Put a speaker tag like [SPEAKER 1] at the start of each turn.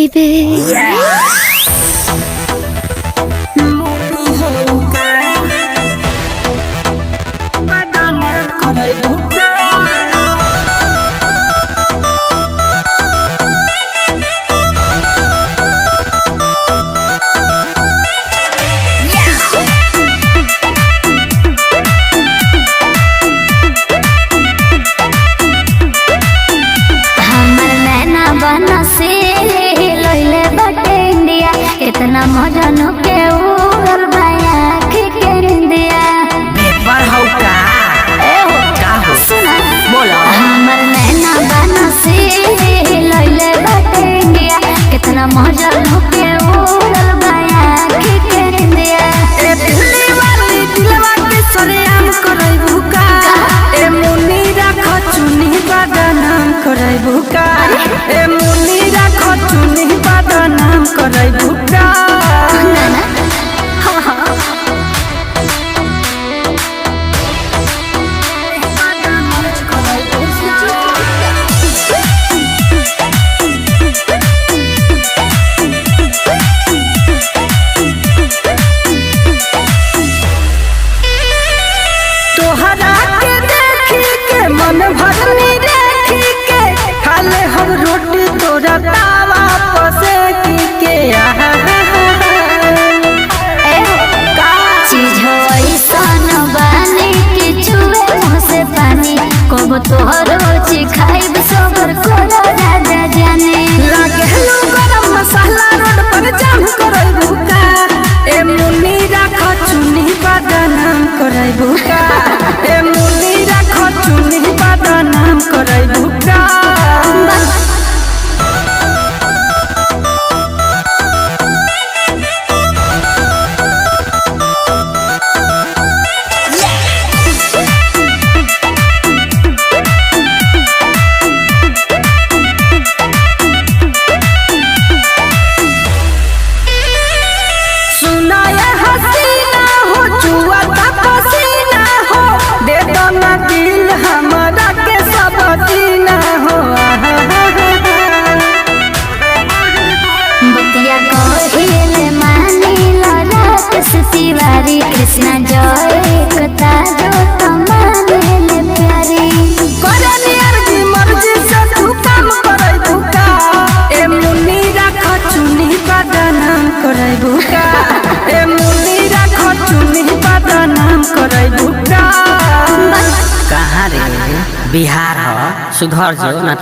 [SPEAKER 1] baby.
[SPEAKER 2] इतना मजन के उड़ल बाया के इंडिया
[SPEAKER 3] पेपर हो का हो
[SPEAKER 2] सुना
[SPEAKER 3] बोलो
[SPEAKER 2] हमर नैना बना से लइले बाटे इंडिया कितना मजन के उड़ल बाया के इंडिया
[SPEAKER 3] ए दिल्ली वाली दिलवा के सरेआम करई भूका ए मुन्नी राख चुनी बदनाम करई भूका ए मुन्नी राख चुनी बदनाम करई भूका तोहरा के देखी के मन भरनी देखी के खाले हम रोटी तोरा तावा पसे के
[SPEAKER 2] चीज हो ऐसन बानी कि चुए मुँह से पानी कब तोहरो खाइब सबर करो राजा जाने
[SPEAKER 3] लागे लो गरम मसाला रोड पर जाम करई भूका ए मुन्नी राख चुनी बदनाम करई भूका ए मुन्नी राख चुनी बदनाम करई भूका
[SPEAKER 2] तिवारी कृष्णा जय कथा जो तमाने प्यारी
[SPEAKER 3] करे नियर की मर्जी से तू काम करई भूका ए मुन्नी राख चुनी बदनाम करई भूका ए मुन्नी राख चुनी बदनाम करई भूका कहाँ रे बिहार हो सुधर जो ना।